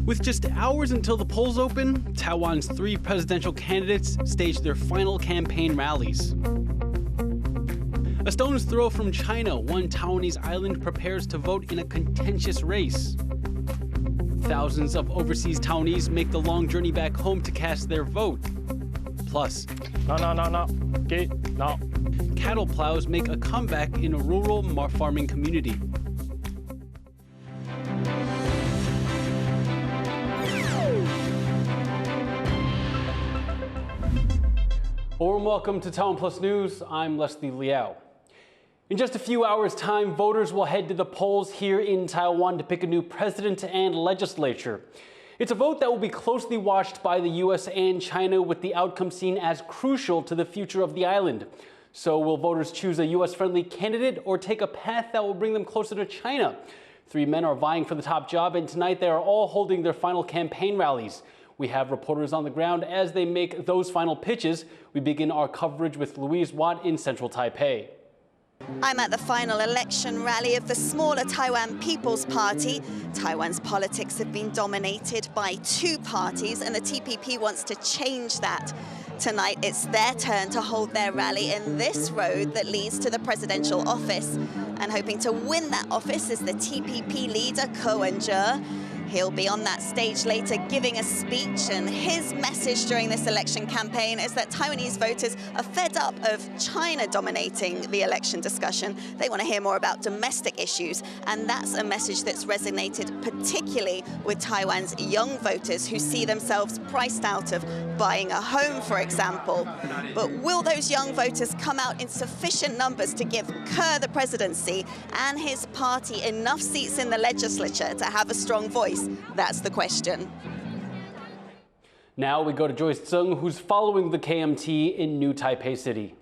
With just hours until the polls open, Taiwan's 3 presidential candidates staged their final campaign rallies. A stone's throw from China, one Taiwanese island prepares to vote in a contentious race. Thousands of overseas Taiwanese make the long journey back home to cast their vote. Plus, cattle plows make a comeback in a rural farming community. Warm welcome to TaiwanPlus News. I'm Leslie Liao. In just a few hours' time, voters will head to the polls here in Taiwan to pick a new president and legislature. It's a vote that will be closely watched by the U.S. and China, with the outcome seen as crucial to the future of the island. So will voters choose a U.S.-friendly candidate or take a path that will bring them closer to China? 3 men are vying for the top job, and tonight they are all holding their final campaign rallies. We have reporters on the ground as they make those final pitches. We begin our coverage with Louise Watt in central Taipei. I'm at the final election rally of the smaller Taiwan People's Party. Taiwan's politics have been dominated by 2 parties, and the TPP wants to change that. Tonight, it's their turn to hold their rally in this road that leads to the presidential office. And hoping to win that office is the TPP leader, Hou Yu-ih. He'll be on that stage later giving a speech, and his message during this election campaign is that Taiwanese voters are fed up of China dominating the election discussion. They want to hear more about domestic issues, and that's a message that's resonated particularly with Taiwan's young voters who see themselves priced out of buying a home, for example. But will those young voters come out in sufficient numbers to give Kerr the presidency and his party enough seats in the legislature to have a strong voice? That's the question. Now we go to Joyce Tseng, who's following the KMT in New Taipei City.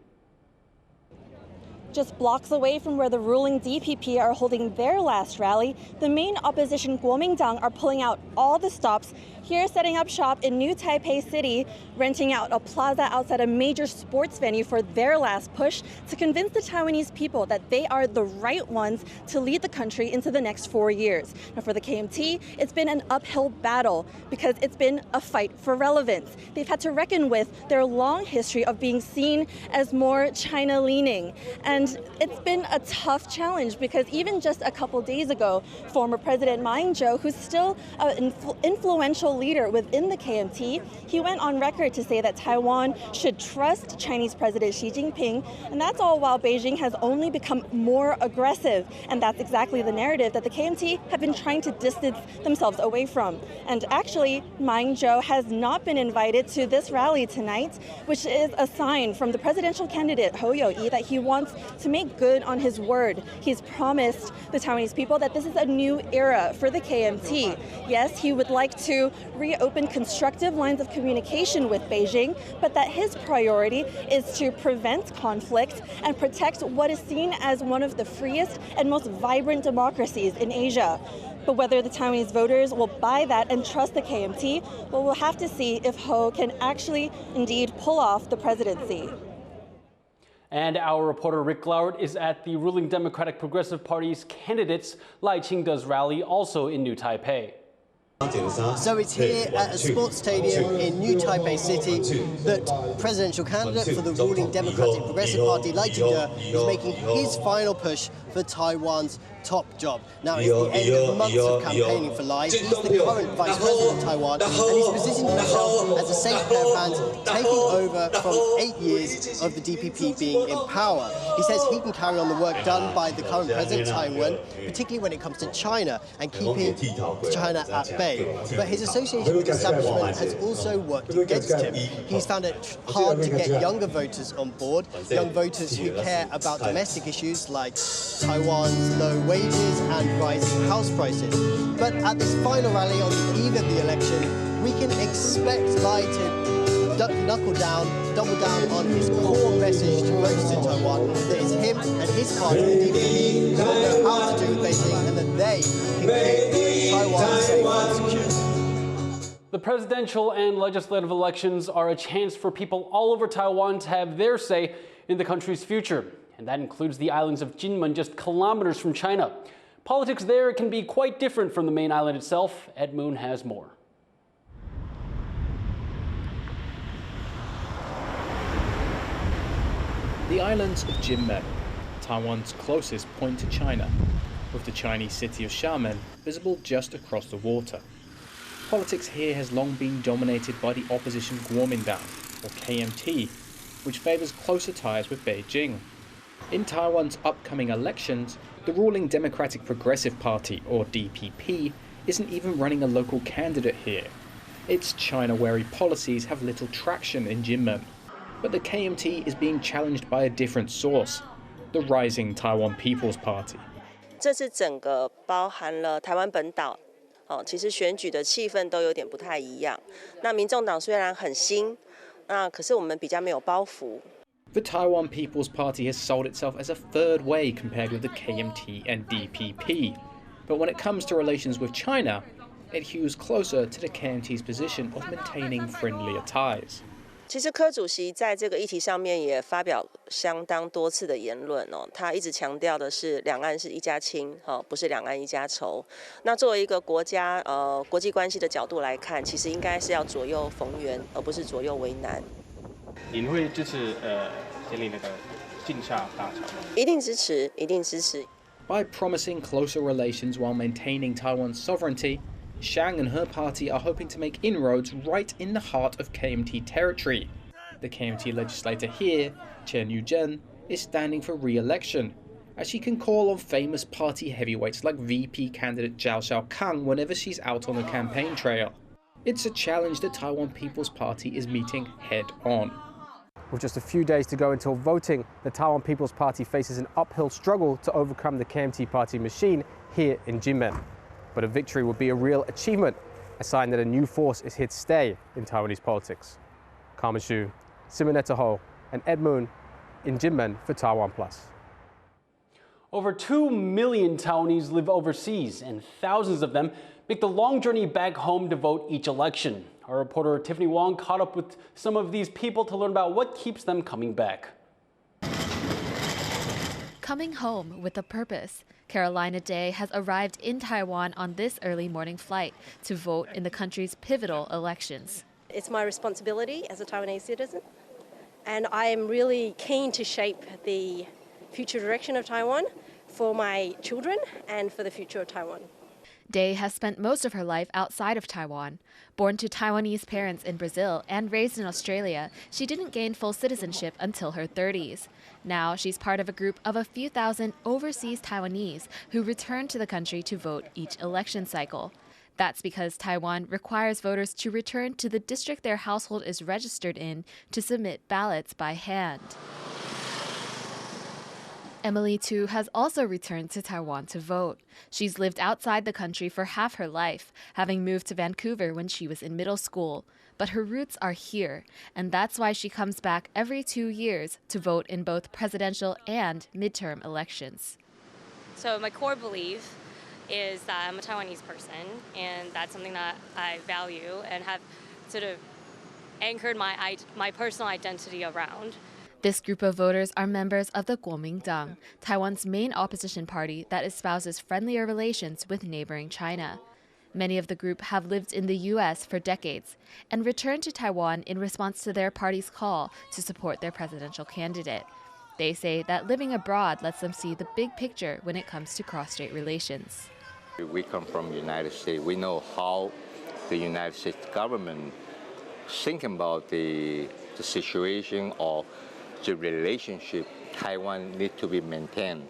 Just blocks away from where the ruling DPP are holding their last rally, the main opposition Kuomintang are pulling out all the stops, here setting up shop in New Taipei City, renting out a plaza outside a major sports venue for their last push to convince the Taiwanese people that they are the right ones to lead the country into the next 4 years. Now for the KMT, it's been an uphill battle because it's been a fight for relevance. They've had to reckon with their long history of being seen as more China-leaning. And it's been a tough challenge because even just a couple days ago, former President Ma Ying-jeou, who's still an influential leader within the KMT, he went on record to say that Taiwan should trust Chinese President Xi Jinping, and that's all while Beijing has only become more aggressive. And that's exactly the narrative that the KMT have been trying to distance themselves away from. And actually, Ma Ying-jeou has not been invited to this rally tonight, which is a sign from the presidential candidate Hou Yu-ih that he wants to make good on his word. He's promised the Taiwanese people that this is a new era for the KMT. Yes, he would like to reopen constructive lines of communication with Beijing, but that his priority is to prevent conflict and protect what is seen as one of the freest and most vibrant democracies in Asia. But whether the Taiwanese voters will buy that and trust the KMT, well, we'll have to see if Hou can actually indeed pull off the presidency. And our reporter Rick Glauert is at the ruling Democratic Progressive Party's candidates Lai Ching-te's rally, also in New Taipei. So it's here at a sports stadium in New Taipei City that presidential candidate for the ruling Democratic Progressive Party, Lai Ching-te, is making his final push for Taiwan's top job. Now, it's the end of months of campaigning for Lai. He's the current vice president of Taiwan, and he's positioned himself as a safe pair of hands, taking over from 8 years of the DPP being in power. He says he can carry on the work done by the current president, Taiwan, particularly when it comes to China and keeping China at bay. But his association with the establishment has also worked against him. He's found it hard to get younger voters on board, young voters who care about domestic issues like Taiwan's low wages and rising house prices. But at this final rally on the eve of the election, we can expect Lai to double down on his core message to voters in Taiwan, that it's him and his party, the DPP, who will know how to do with Beijing, and that they can keep Taiwan safe and secure. The presidential and legislative elections are a chance for people all over Taiwan to have their say in the country's future. and that includes the islands of Kinmen, just kilometers from China. Politics there can be quite different from the main island itself. Ed Moon has more. The islands of Kinmen, Taiwan's closest point to China, with the Chinese city of Xiamen visible just across the water. Politics here has long been dominated by the opposition Kuomintang, or KMT, which favours closer ties with Beijing. In Taiwan's upcoming elections, the ruling Democratic Progressive Party, or DPP, isn't even running a local candidate here. Its China-wary policies have little traction in Kinmen. But the KMT is being challenged by a different source, the rising Taiwan People's Party. 这次整个包含了台湾本岛，其实选举的气氛都有点不太一样。那民众党虽然很新，可是我们比较没有包袱。The Taiwan People's Party has sold itself as a third way compared with the KMT and DPP. But when it comes to relations with China, it hews closer to the KMT's position of maintaining friendlier ties. 其实柯主席在这个议题上面也发表相当多次的言论他一直强调的是两岸是一家亲，不是两岸一家仇。那作为一个国家国际关系的角度来看，其实应该是要左右逢源，而不是左右为难。您会支持建立那个境厦大桥吗？一定支持，一定支持。By promising closer relations while maintaining Taiwan's sovereignty, Xiang and her party are hoping to make inroads right in the heart of KMT territory. The KMT legislator here, Chen Yu-zhen, is standing for re-election, as she can call on famous party heavyweights like VP candidate Zhao Xiaokang whenever she's out on the campaign trail. It's a challenge the Taiwan People's Party is meeting head-on. With just a few days to go until voting, the Taiwan People's Party faces an uphill struggle to overcome the KMT party machine here in Kinmen. But a victory would be a real achievement, a sign that a new force is here to stay in Taiwanese politics. Carmen Xu, Simonetta Ho, and Ed Moon in Kinmen for TaiwanPlus. Over 2 million Taiwanese live overseas, and thousands of them make the long journey back home to vote each election. Our reporter Tiffany Wong caught up with some of these people to learn about what keeps them coming back. Coming home with a purpose. Carolina Day has arrived in Taiwan on this early morning flight to vote in the country's pivotal elections. It's my responsibility as a Taiwanese citizen, and I am really keen to shape the future direction of Taiwan for my children and for the future of Taiwan. Day has spent most of her life outside of Taiwan. Born to Taiwanese parents in Brazil and raised in Australia, she didn't gain full citizenship until her 30s. Now she's part of a group of a few thousand overseas Taiwanese who return to the country to vote each election cycle. That's because Taiwan requires voters to return to the district their household is registered in to submit ballots by hand. Emily Tu has also returned to Taiwan to vote. She's lived outside the country for half her life, having moved to Vancouver when she was in middle school. But her roots are here, and that's why she comes back every 2 years to vote in both presidential and midterm elections. So my core belief is that I'm a Taiwanese person, and that's something that I value and have sort of anchored my personal identity around. This group of voters are members of the Kuomintang, Taiwan's main opposition party that espouses friendlier relations with neighboring China. Many of the group have lived in the U.S. for decades and returned to Taiwan in response to their party's call to support their presidential candidate. They say that living abroad lets them see the big picture when it comes to cross-strait relations. We come from the United States. We know how the United States government think about the situation or the relationship Taiwan needs to be maintained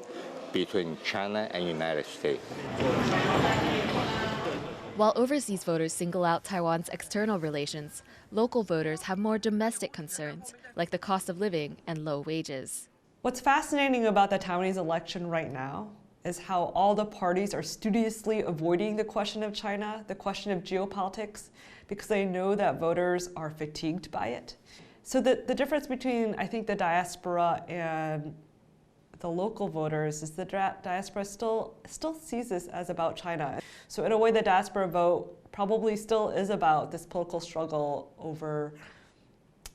between China and United States. While overseas voters single out Taiwan's external relations, local voters have more domestic concerns, like the cost of living and low wages. What's fascinating about the Taiwanese election right now is how all the parties are studiously avoiding the question of China, the question of geopolitics, because they know that voters are fatigued by it. So the difference between, I think, the diaspora and the local voters is the diaspora still sees this as about China. So in a way, the diaspora vote probably still is about this political struggle over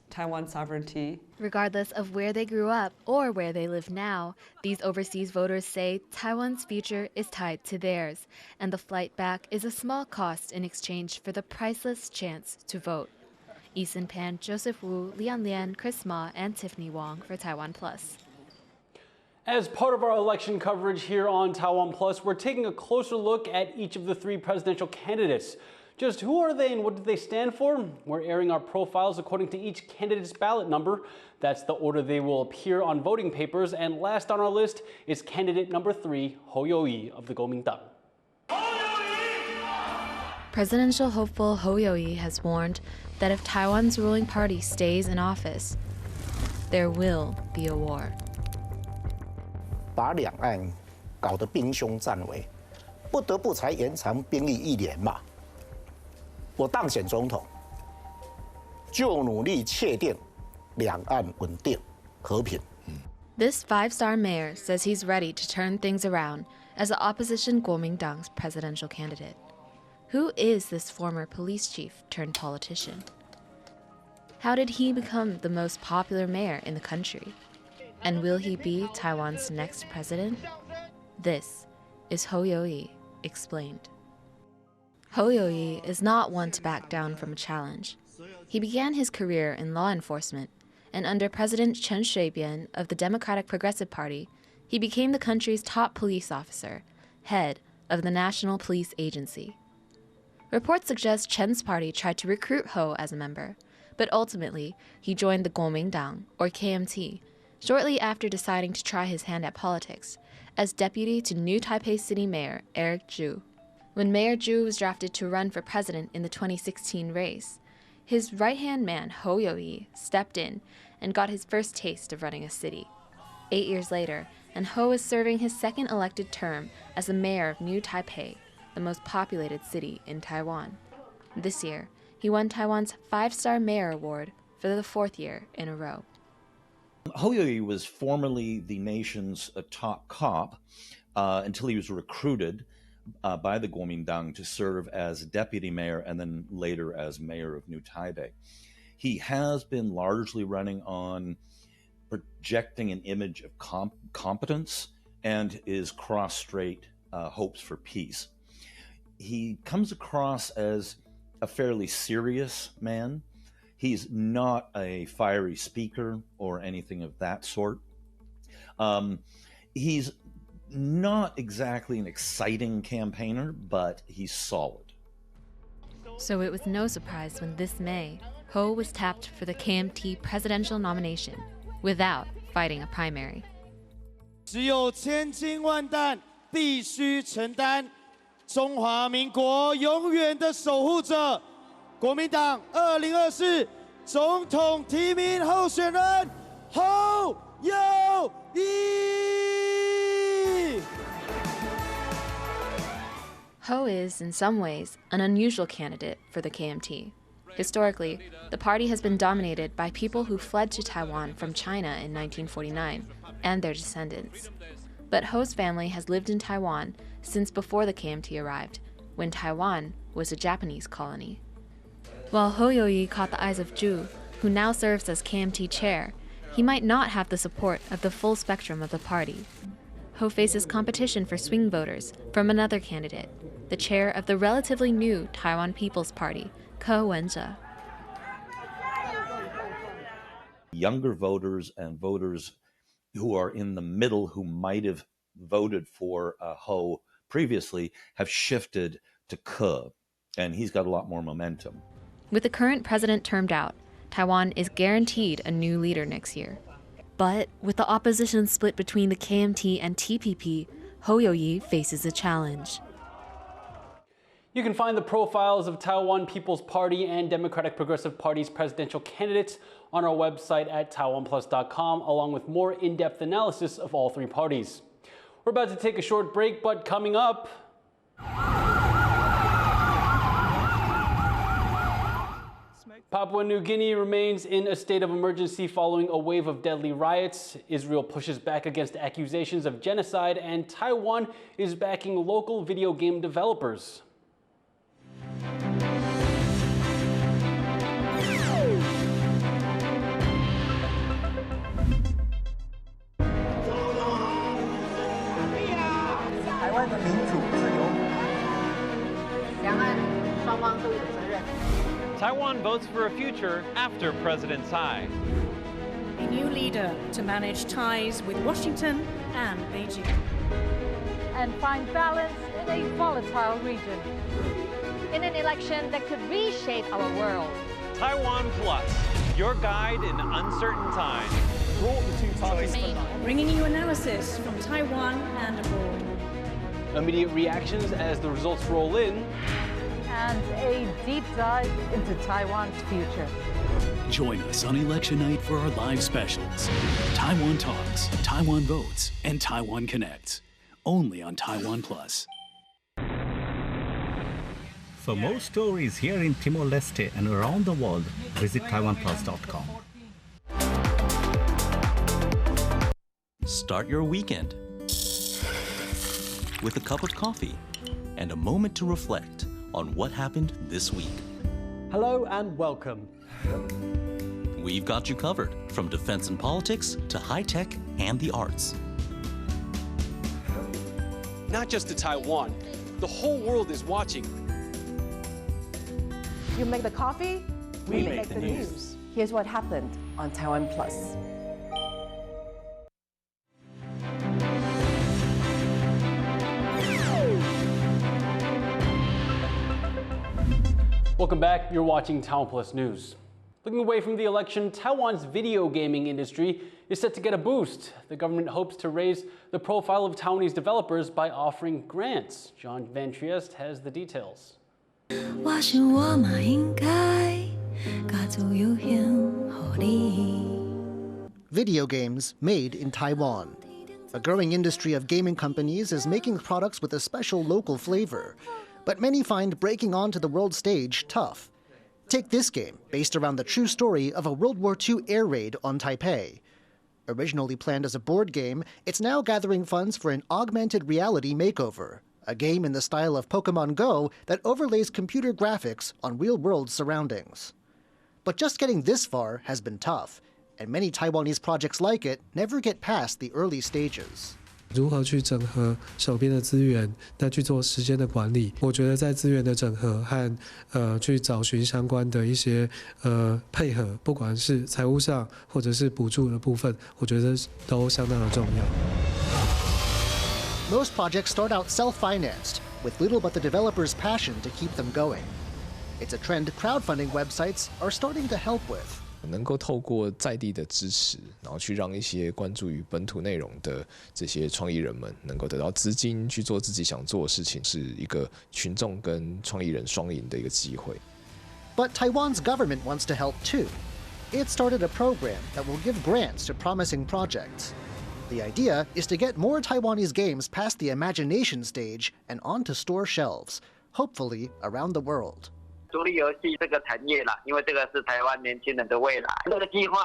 Taiwan's sovereignty. Regardless of where they grew up or where they live now, these overseas voters say Taiwan's future is tied to theirs, and the flight back is a small cost in exchange for the priceless chance to vote. Eason Pan, Joseph Wu, Lian Lian, Chris Ma, and Tiffany Wong for TaiwanPlus. As part of our election coverage here on TaiwanPlus, we're taking a closer look at each of the three presidential candidates. Just who are they and what do they stand for? We're airing our profiles according to each candidate's ballot number. That's the order they will appear on voting papers. And last on our list is candidate number 3, Hou Yu-ih of the Kuomintang. Presidential hopeful Hou Yu-ih has warned that if Taiwan's ruling party stays in office, there will be a war. 把两岸搞得兵凶战危，不得不才延长兵役1年嘛。我当选总统，就努力确定两岸稳定和平。This five-star mayor says he's ready to turn things around as the opposition Kuomintang's presidential candidate. Who is this former police chief turned politician? How did he become the most popular mayor in the country? And will he be Taiwan's next president? This is Hou Yu-ih explained. Hou Yu-ih is not one to back down from a challenge. He began his career in law enforcement, and under President Chen Shui-bian of the Democratic Progressive Party, he became the country's top police officer, head of the National Police Agency. Reports suggest Chen's party tried to recruit Hou as a member, but ultimately he joined the Kuomintang, or KMT, shortly after deciding to try his hand at politics, as deputy to new Taipei City Mayor Eric Zhu. When Mayor Zhu was drafted to run for president in the 2016 race, his right-hand man, Hou Yu-ih, stepped in and got his first taste of running a city. 8 years later, and Hou is serving his second elected term as the mayor of New Taipei, the most populated city in Taiwan. This year, he won Taiwan's 5-star mayor award for the 4th year in a row. Hou Yu-ih was formerly the nation's top cop until he was recruited by the Kuomintang to serve as deputy mayor and then later as mayor of New Taipei. He has been largely running on projecting an image of competence and his cross-strait hopes for peace. He comes across as a fairly serious man. He's not a fiery speaker or anything of that sort. He's not exactly an exciting campaigner, but he's solid. So it was no surprise when this May, Hou was tapped for the KMT presidential nomination without fighting a primary. 只有千金万担必须承担，中华民国永远的守护者，国民党2024总统提名候选人侯友宜。 Hou is, in some ways, an unusual candidate for the KMT. Historically, the party has been dominated by people who fled to Taiwan from China in 1949 and their descendants. But Hou's family has lived in Taiwan since before the KMT arrived, when Taiwan was a Japanese colony. While Hou Yu-ih caught the eyes of Zhu, who now serves as KMT chair, he might not have the support of the full spectrum of the party. Hou faces competition for swing voters from another candidate, the chair of the relatively new Taiwan People's Party, Ke Wen-je. Younger voters and voters who are in the middle who might have voted for Hou previously have shifted to Ke, and he's got a lot more momentum. With the current president termed out, Taiwan is guaranteed a new leader next year. But with the opposition split between the KMT and TPP, Hou Yu-ih faces a challenge. You can find the profiles of Taiwan People's Party and Democratic Progressive Party's presidential candidates on our website at TaiwanPlus.com, along with more in-depth analysis of all three parties. We're about to take a short break, but coming up... Papua New Guinea remains in a state of emergency following a wave of deadly riots. Israel pushes back against accusations of genocide, and Taiwan is backing local video game developers. 湾的民主自由。两岸双方都有责任。Taiwan votes for a future after President Tsai. A new leader to manage ties with Washington and Beijing. And find balance in a volatile region. In an election that could reshape our world. TaiwanPlus, your guide in uncertain times. Brought the two parties bringing you analysis from Taiwan and abroad. Immediate reactions as the results roll in. And a deep dive into Taiwan's future. Join us on election night for our live specials. Taiwan Talks, Taiwan Votes, and Taiwan Connects. Only on TaiwanPlus. For more stories here in Timor-Leste and around the world, visit TaiwanPlus.com. Start your weekend with a cup of coffee and a moment to reflect on what happened this week. Hello and welcome. We've got you covered, from defense and politics to high-tech and the arts. Not just to Taiwan, the whole world is watching. You make the coffee, we make the news. Here's what happened on TaiwanPlus. Welcome back. You're watching TaiwanPlus News. Looking away from the election, Taiwan's video gaming industry is set to get a boost. The government hopes to raise the profile of Taiwanese developers by offering grants. John Van Trieste has the details. Video games made in Taiwan. A growing industry of gaming companies is making products with a special local flavor. But many find breaking onto the world stage tough. Take this game, based around the true story of a World War II air raid on Taipei. Originally planned as a board game, it's now gathering funds for an augmented reality makeover, a game in the style of Pokemon Go that overlays computer graphics on real-world surroundings. But just getting this far has been tough, and many Taiwanese projects like it never get past the early stages. 如何去整合手边的资源，再去做时间的管理？我觉得在资源的整合和去找寻相关的一些配合，不管是财务上或者是补助的部分，我觉得都相当的重要。Most projects start out self-financed, with little but the developer's passion to keep them going. It's a trend crowdfunding websites are starting to help with. 能够透过在地的支持，然后去让一些关注于本土内容的这些创意人们能够得到资金去做自己想做的事情，是一个群众跟创意人双赢的一个机会。But Taiwan's government wants to help too. It started a program that will give grants to promising projects. The idea is to get more Taiwanese games past the imagination stage and onto store shelves, hopefully around the world. 独立游戏这个产业啦，因为这个是台湾年轻人的未来。这个计划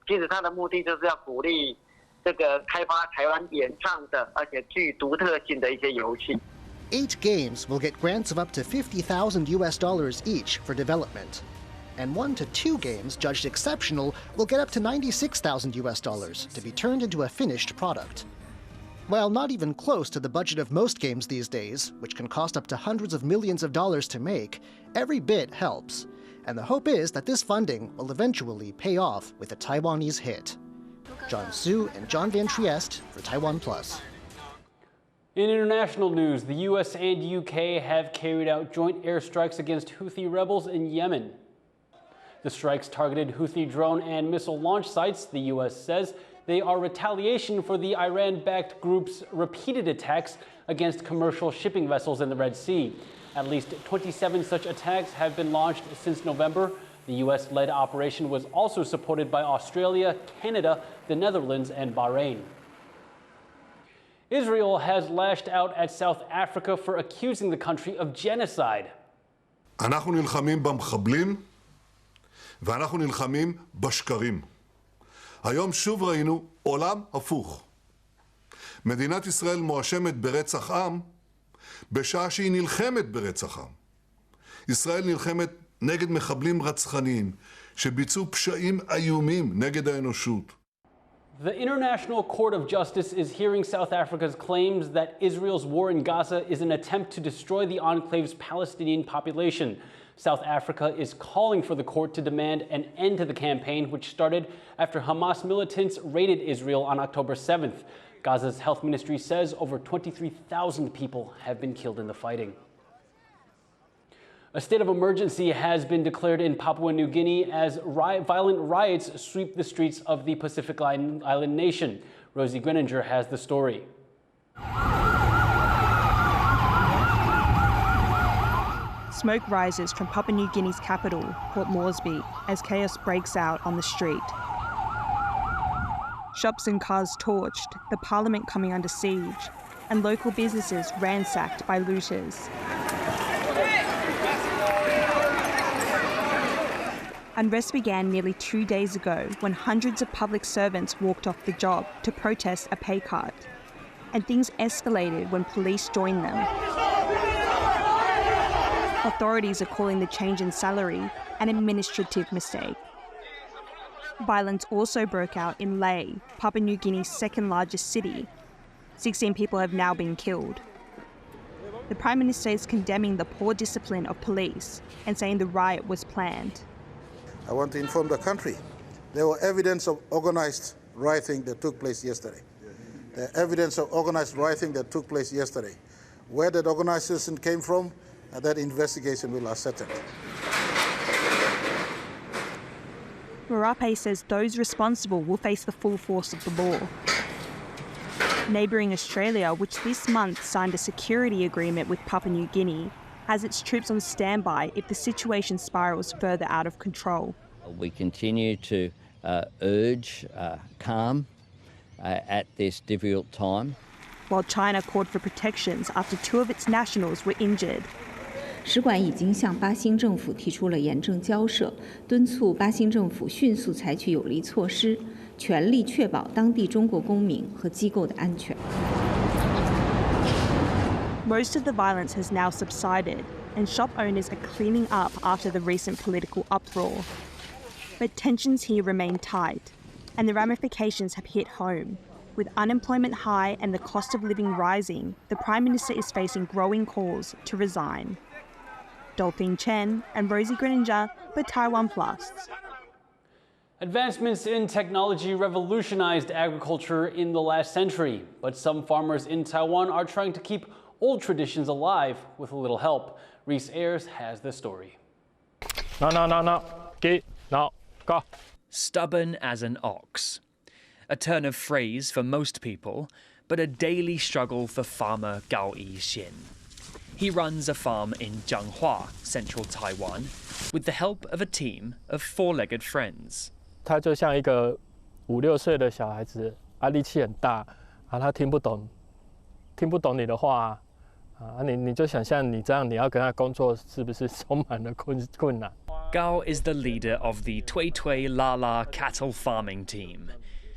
其实它的目的就是要鼓励这个开发台湾原创的，而且具独特性的一些游戏。8 games will get grants of up to $50,000 each for development, and 1 to 2 games judged exceptional will get up to $96,000 to be turned into a finished product. While not even close to the budget of most games these days, which can cost up to hundreds of millions of dollars to make, every bit helps. And the hope is that this funding will eventually pay off with a Taiwanese hit. John Su and John Van Trieste for TaiwanPlus. In international news, the U.S. and UK have carried out joint airstrikes against Houthi rebels in Yemen. The strikes targeted Houthi drone and missile launch sites, the U.S. says. They are retaliation for the Iran-backed group's repeated attacks against commercial shipping vessels in the Red Sea. At least 27 such attacks have been launched since November. The U.S.-led operation was also supported by Australia, Canada, the Netherlands, and Bahrain. Israel has lashed out at South Africa for accusing the country of genocide. אנחנו נלחמים במחבלים ואנחנו נלחמים בשקרים. היום שוב ראינו עולם הפוך. מדינת ישראל מואשמת ברצח עם בשעה שהיא נלחמת ברצח עם. ישראל נלחמת נגד מחבלים רצחניים שביצעו פשעים איומים נגד האנושות. The International Court of Justice is hearing South Africa's claims that Israel's war in Gaza is an attempt to destroy the enclave's Palestinian population. South Africa is calling for the court to demand an end to the campaign, which started after Hamas militants raided Israel on October 7th. Gaza's health ministry says over 23,000 people have been killed in the fighting. A state of emergency has been declared in Papua New Guinea as violent riots sweep the streets of the Pacific Island nation. Rosie Greninger has the story. Smoke rises from Papua New Guinea's capital, Port Moresby, as chaos breaks out on the street. Shops and cars torched, the parliament coming under siege, and local businesses ransacked by looters. Unrest began nearly 2 days ago when hundreds of public servants walked off the job to protest a pay cut. And things escalated when police joined them. Authorities are calling the change in salary an administrative mistake. Violence also broke out in Lae, Papua New Guinea's second largest city. 16 people have now been killed. The Prime Minister is condemning the poor discipline of police and saying the riot was planned. I want to inform the country there were evidence of organized rioting that took place yesterday. The evidence of organized rioting that took place yesterday. Where that organization came from, that investigation will ascertain. Marape says those responsible will face the full force of the law. Neighbouring Australia, which this month signed a security agreement with Papua New Guinea, has its troops on standby if the situation spirals further out of control. We continue to urge calm at this difficult time. While China called for protections after 2 of its nationals were injured. 使馆已经向巴新政府提出了严正交涉，敦促巴新政府迅速采取有力措施，全力确保当地中国公民和机构的安全。 Most of the violence has now subsided, and shop owners are cleaning up after the recent political uproar. But tensions here remain tight, and the ramifications have hit home. With unemployment high and the cost of living rising, the Prime Minister is facing growing calls to resign. Dolphine Chen and Rosie Greninger for TaiwanPlus. Advancements in technology revolutionized agriculture in the last century, but some farmers in Taiwan are trying to keep old traditions alive with a little help. Reese Ayers has the story. No. Go. Stubborn as an ox. A turn of phrase for most people, but a daily struggle for farmer Hou Yu-ih. He runs a farm in Zhanghua, central Taiwan, with the help of a team of four-legged friends. 他就像一个5、6岁的小孩子，力气很大，他听不懂你的话，你就想象你这样，你要跟他工作，是不是充满了困难？ Gao is the leader of the Tui Tui La La cattle farming team,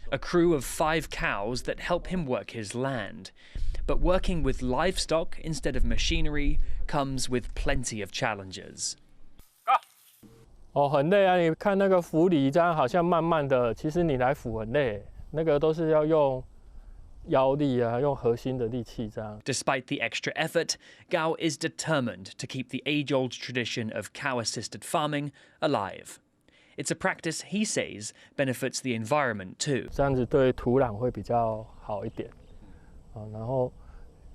a crew of 5 cows that help him work his land. But working with livestock instead of machinery comes with plenty of challenges. 很累啊！你看那个扶犁这样好像慢慢的，其实你来扶很累，那个都是要用腰力啊，用核心的力气这样。 Despite the extra effort, Gao is determined to keep the age-old tradition of cow-assisted farming alive. It's a practice he says benefits the environment too. 这样子对土壤会比较好一点，然后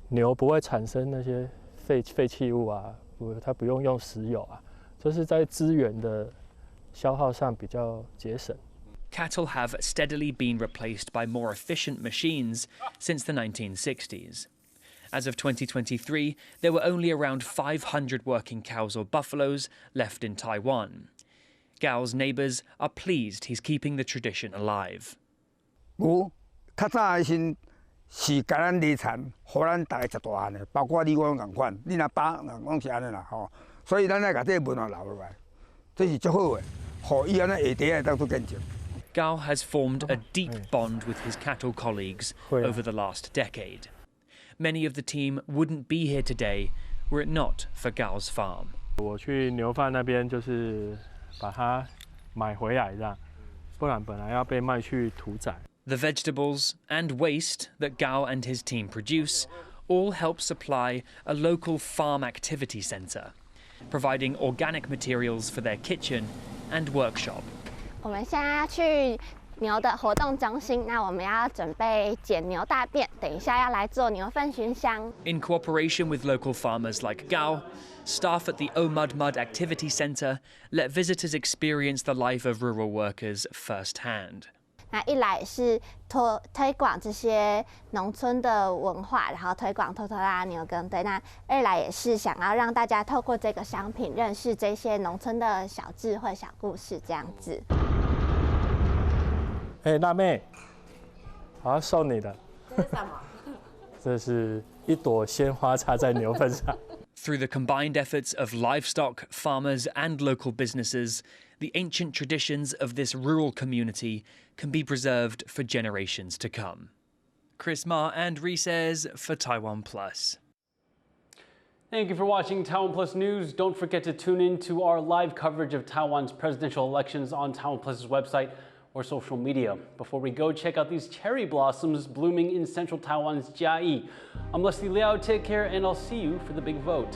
牛不会产生那些废弃物啊，它不用用石油啊。 就是在资源的消耗上比较节省。 Cattle have steadily been replaced by more efficient machines since the 1960s. As of 2023, there were only around 500 working cows or buffaloes left in Taiwan. Gao's neighbours are pleased he's keeping the tradition alive. 牛较早的是甲咱犁田，互咱大家食大汉的，包括你我同款，你若爸拢是安尼啦吼。 所以咱来把这个文化留落来，这是最好的，好以后咱下地会当做见证。 Gao has formed a deep bond with his cattle colleagues over the last decade. Many of the team wouldn't be here today were it not for Gao's farm. 我去牛贩那边就是把它买回来这样，不然本来要被卖去屠宰。The vegetables and waste that Gao and his team produce all help supply a local farm activity centre, providing organic materials for their kitchen and workshop. 我们现在要去牛的活动中心，那我们要准备捡牛大便，等一下要来做牛粪熏香。In cooperation with local farmers like Gao, staff at the Omud Mud Activity Centre let visitors experience the life of rural workers firsthand. 那一来是推广这些农村的文化，然后推广拖拖拉拉牛耕队。那二来也是想要让大家透过这个商品认识这些农村的小智慧、小故事这样子。哎，辣妹，好，送你的。这是什么？这是一朵鲜花插在牛粪上。Through the combined efforts of livestock, farmers, and local businesses, the ancient traditions of this rural community can be preserved for generations to come. Chris Ma and Rees for TaiwanPlus. Thank you for watching TaiwanPlus News. Don't forget to tune in to our live coverage of Taiwan's presidential elections on TaiwanPlus's website or social media. Before we go, check out these cherry blossoms blooming in central Taiwan's Jiayi. I'm Leslie Liao, take care, and I'll see you for the big vote.